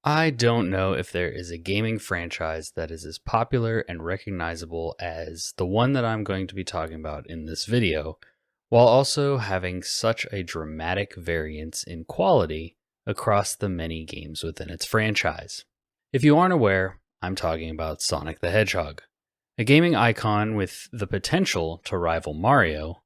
I don't know if there is a gaming franchise that is as popular and recognizable as the one that I'm going to be talking about in this video, while also having such a dramatic variance in quality across the many games within its franchise. If you aren't aware, I'm talking about Sonic the Hedgehog, a gaming icon with the potential to rival Mario,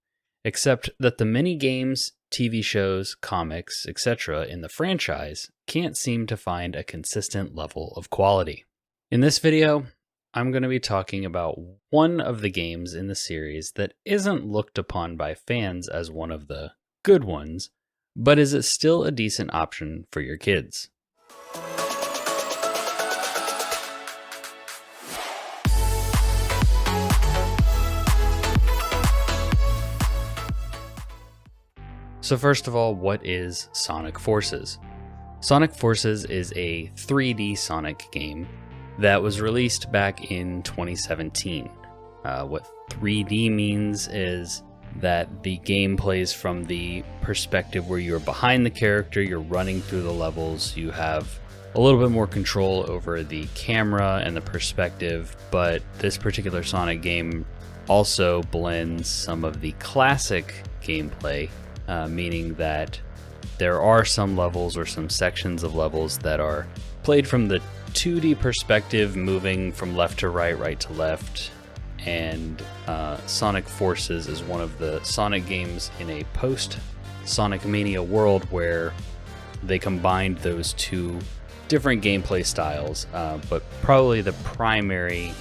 except that the many games, TV shows, comics, etc. in the franchise can't seem to find a consistent level of quality. In this video, I'm going to be talking about one of the games in the series that isn't looked upon by fans as one of the good ones, but is it still a decent option for your kids? So first of all, what is Sonic Forces? Sonic Forces is a 3D Sonic game that was released back in 2017. What 3D means is that the game plays from the perspective where you're behind the character, you're running through the levels, you have a little bit more control over the camera and the perspective, but this particular Sonic game also blends some of the classic gameplay, meaning that there are some levels or some sections of levels that are played from the 2D perspective, moving from left to right, right to left, and Sonic Forces is one of the Sonic games in a post-Sonic Mania world where they combined those two different gameplay styles, but probably the primary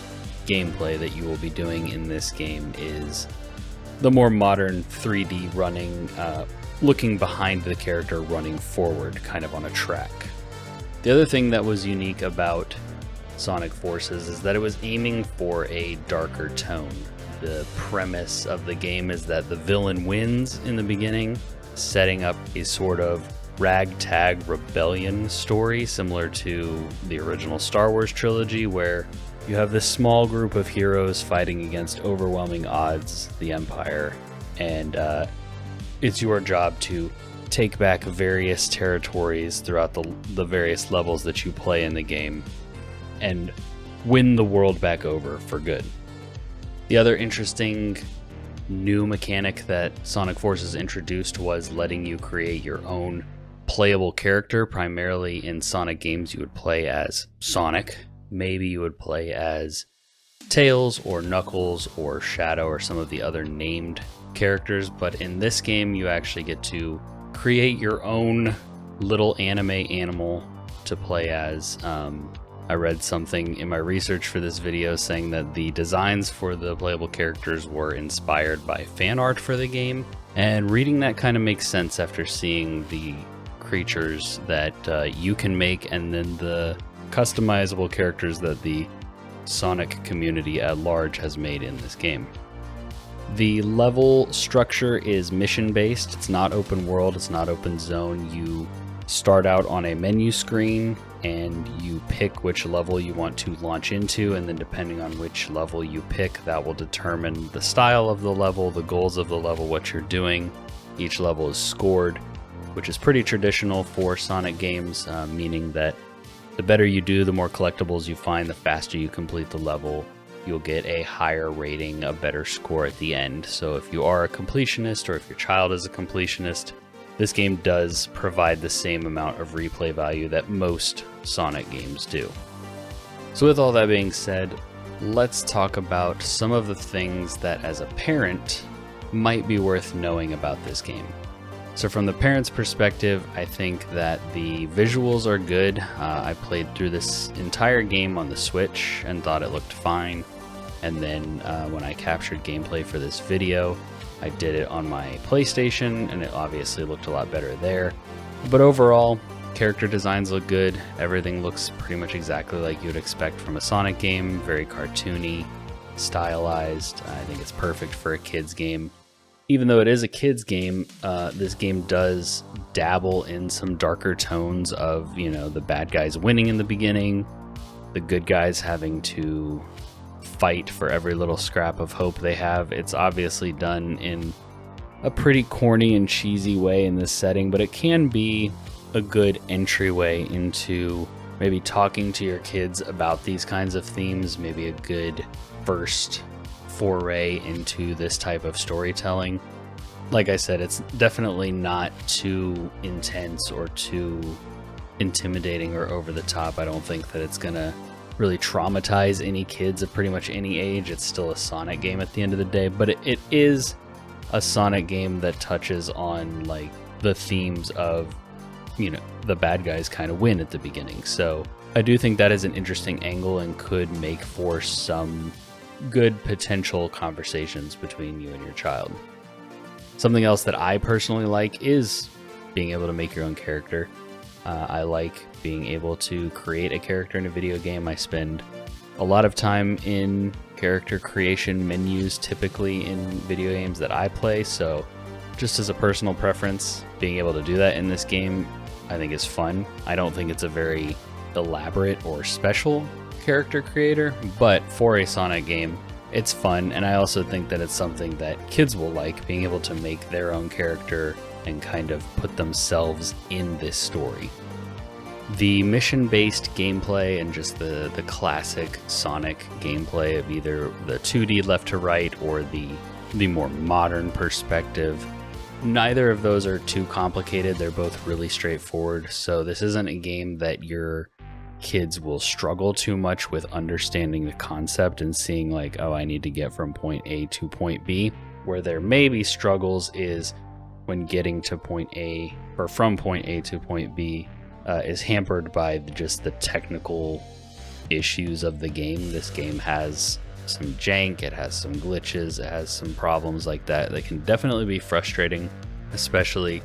gameplay that you will be doing in this game is the more modern 3D running, looking behind the character, running forward, kind of on a track. The other thing that was unique about Sonic Forces is that it was aiming for a darker tone. The premise of the game is that the villain wins in the beginning, setting up a sort of ragtag rebellion story similar to the original Star Wars trilogy, where you have this small group of heroes fighting against overwhelming odds, the Empire, and it's your job to take back various territories throughout the various levels that you play in the game and win the world back over for good. The other interesting new mechanic that Sonic Forces introduced was letting you create your own playable character. Primarily in Sonic games, you would play as Sonic. Maybe you would play as Tails or Knuckles or Shadow or some of the other named characters, but in this game you actually get to create your own little anime animal to play as. I read something in my research for this video saying that the designs for the playable characters were inspired by fan art for the game, and reading that kind of makes sense after seeing the creatures that you can make and then the customizable characters that the Sonic community at large has made in this game. The level structure is mission-based. It's not open world, it's not open zone. You start out on a menu screen and you pick which level you want to launch into, and then depending on which level you pick, that will determine the style of the level, the goals of the level, what you're doing. Each level is scored, which is pretty traditional for Sonic games, meaning that the better you do, the more collectibles you find, the faster you complete the level, you'll get a higher rating, a better score at the end. So if you are a completionist or if your child is a completionist, this game does provide the same amount of replay value that most Sonic games do. So with all that being said, let's talk about some of the things that as a parent might be worth knowing about this game. So from the parent's perspective, I think that the visuals are good. I played through this entire game on the Switch and thought it looked fine. And then when I captured gameplay for this video, I did it on my PlayStation and it obviously looked a lot better there. But overall, character designs look good. Everything looks pretty much exactly like you would expect from a Sonic game. Very cartoony, stylized. I think it's perfect for a kid's game. Even though it is a kid's game, this game does dabble in some darker tones of, the bad guys winning in the beginning, the good guys having to fight for every little scrap of hope they have. It's obviously done in a pretty corny and cheesy way in this setting, but it can be a good entryway into maybe talking to your kids about these kinds of themes, maybe a good first foray into this type of storytelling. Like I said, it's definitely not too intense or too intimidating or over the top. I don't think that it's gonna really traumatize any kids at pretty much any age. It's still a Sonic game at the end of the day, but it is a Sonic game that touches on like the themes of, you know, the bad guys kind of win at the beginning. So I do think that is an interesting angle and could make for some good potential conversations between you and your child. Something else that I personally like is being able to make your own character. I like being able to create a character in a video game. I spend a lot of time in character creation menus, typically in video games that I play. So just as a personal preference, being able to do that in this game, I think is fun. I don't think it's a very elaborate or special character creator, but for a Sonic game, it's fun. And I also think that it's something that kids will like, being able to make their own character and kind of put themselves in this story. The mission-based gameplay and just the classic Sonic gameplay of either the 2D left to right or the more modern perspective, neither of those are too complicated. They're both really straightforward. So this isn't a game that your kids will struggle too much with understanding the concept and seeing like, oh, I need to get from point A to point B. Where there may be struggles is when getting to point A or from point A to point B is hampered by just the technical issues of the game. This game has some jank, it has some glitches, it has some problems like that that can definitely be frustrating, especially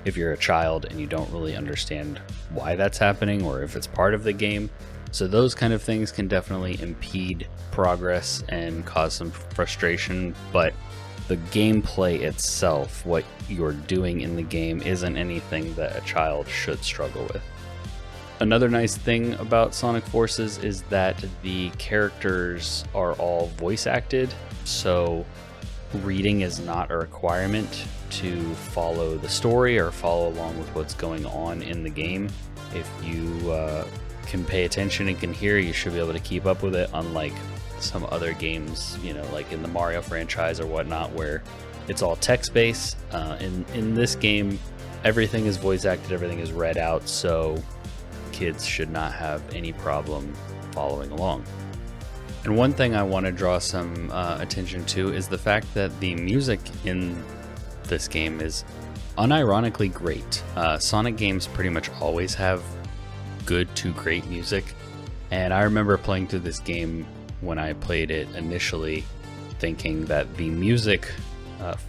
if you're a child and you don't really understand why that's happening or if it's part of the game. So those kind of things can definitely impede progress and cause some frustration, but the gameplay itself, what you're doing in the game, isn't anything that a child should struggle with. Another nice thing about Sonic Forces is that the characters are all voice acted, so reading is not a requirement to follow the story or follow along with what's going on in the game. If you can pay attention and can hear, you should be able to keep up with it, unlike some other games, you know, like in the Mario franchise or whatnot, where it's all text-based. In this game, everything is voice acted, everything is read out, so kids should not have any problem following along. And one thing I want to draw some attention to is the fact that the music in this game is unironically great. Sonic games pretty much always have good to great music, and I remember playing through this game when I played it initially, thinking that the music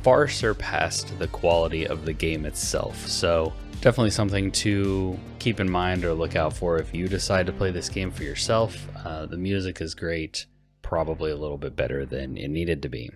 far surpassed the quality of the game itself. So definitely something to keep in mind or look out for if you decide to play this game for yourself. The music is great, probably a little bit better than it needed to be.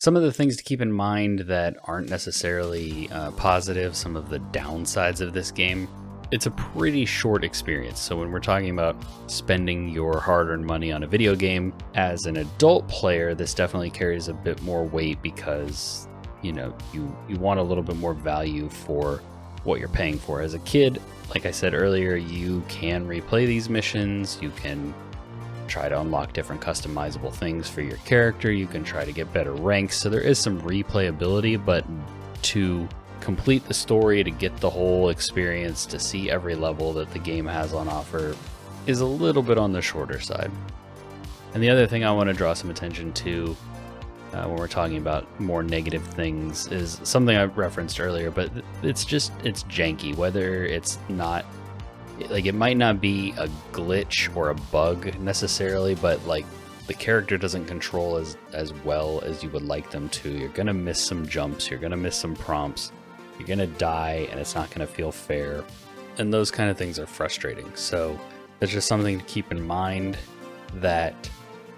Some of the things to keep in mind that aren't necessarily positive, some of the downsides of this game, it's a pretty short experience. So when we're talking about spending your hard-earned money on a video game, as an adult player, this definitely carries a bit more weight because, you know, you want a little bit more value for what you're paying for. As a kid, like I said earlier, you can replay these missions, you can try to unlock different customizable things for your character, you can try to get better ranks, so there is some replayability, but to complete the story, to get the whole experience, to see every level that the game has on offer, is a little bit on the shorter side. And the other thing I want to draw some attention to when we're talking about more negative things is something I referenced earlier, but it's janky. Whether it's not, like, it might not be a glitch or a bug necessarily, but like the character doesn't control as well as you would like them to. You're gonna miss some jumps, you're gonna miss some prompts, you're gonna die, and it's not gonna feel fair. And those kind of things are frustrating. So it's just something to keep in mind, that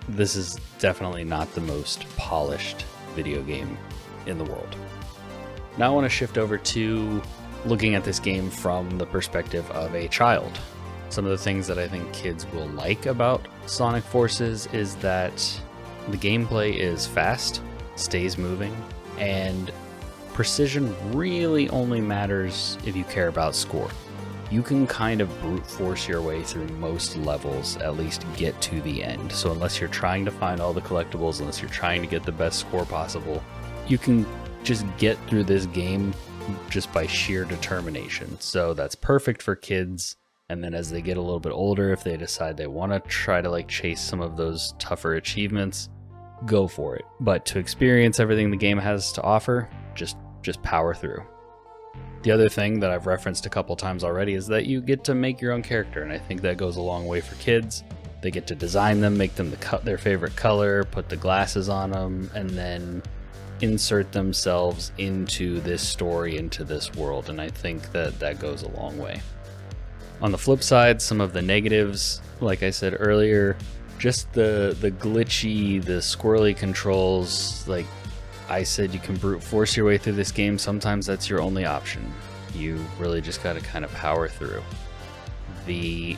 this is definitely not the most polished video game in the world. Now I want to shift over to looking at this game from the perspective of a child. Some of the things that I think kids will like about Sonic Forces is that the gameplay is fast, stays moving, and precision really only matters if you care about score. You can kind of brute force your way through most levels, at least get to the end. So unless you're trying to find all the collectibles, unless you're trying to get the best score possible, you can just get through this game just by sheer determination. So that's perfect for kids. And then as they get a little bit older, if they decide they want to try to like chase some of those tougher achievements, go for it. But to experience everything the game has to offer, just power through. The other thing that I've referenced a couple times already is that you get to make your own character, and I think that goes a long way for kids. They get to design them, make them their favorite color, put the glasses on them, and then insert themselves into this story, into this world, and I think that goes a long way. On the flip side, some of the negatives, like I said earlier, just the glitchy, the squirrely controls. Like I said, you can brute force your way through this game. Sometimes that's your only option. You really just got to kind of power through. The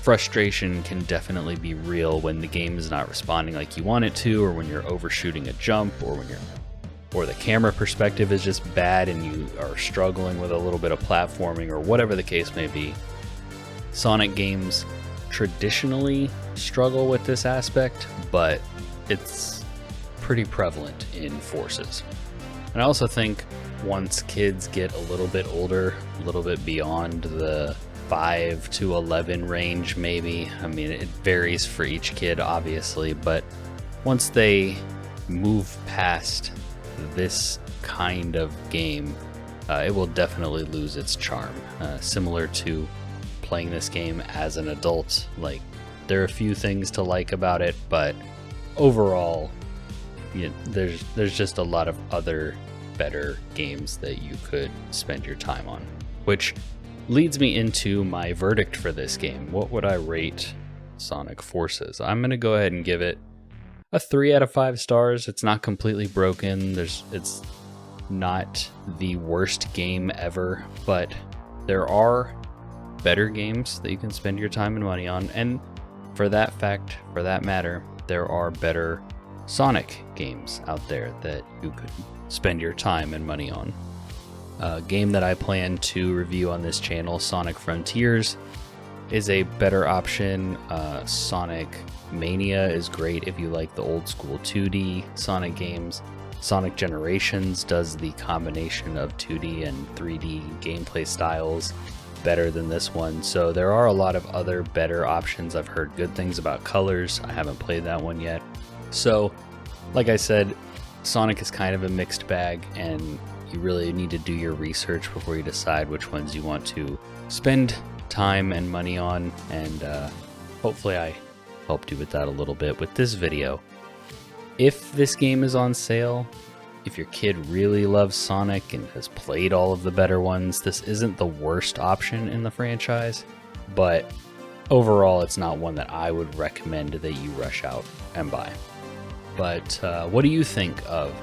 frustration can definitely be real when the game is not responding like you want it to, or when you're overshooting a jump, or the camera perspective is just bad and you are struggling with a little bit of platforming, or whatever the case may be. Sonic games traditionally struggle with this aspect, but it's pretty prevalent in Forces. And I also think once kids get a little bit older, a little bit beyond the 5 to 11 range maybe, I mean it varies for each kid obviously, but once they move past this kind of game, it will definitely lose its charm. Similar to playing this game as an adult, like there are a few things to like about it, but overall, there's just a lot of other better games that you could spend your time on. Which leads me into my verdict for this game. What would I rate Sonic Forces? I'm going to go ahead and give it a 3 out of 5 stars. It's not completely broken. It's not the worst game ever, but there are better games that you can spend your time and money on. And for that matter, there are better Sonic games out there that you could spend your time and money on. A game that I plan to review on this channel, Sonic Frontiers, is a better option. Sonic Mania is great if you like the old school 2D Sonic games. Sonic Generations does the combination of 2D and 3D gameplay styles better than this one. So there are a lot of other better options. I've heard good things about Colors. I haven't played that one yet. So, like I said, Sonic is kind of a mixed bag, and you really need to do your research before you decide which ones you want to spend time and money on, and hopefully I helped you with that a little bit with this video. If this game is on sale, if your kid really loves Sonic and has played all of the better ones, this isn't the worst option in the franchise, but overall it's not one that I would recommend that you rush out and buy. But what do you think of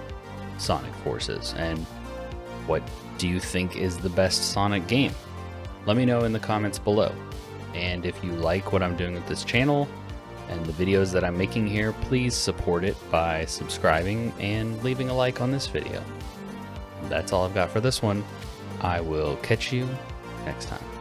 Sonic Forces, and what do you think is the best Sonic game? Let me know in the comments below. And if you like what I'm doing with this channel and the videos that I'm making here, please support it by subscribing and leaving a like on this video. That's all I've got for this one. I will catch you next time.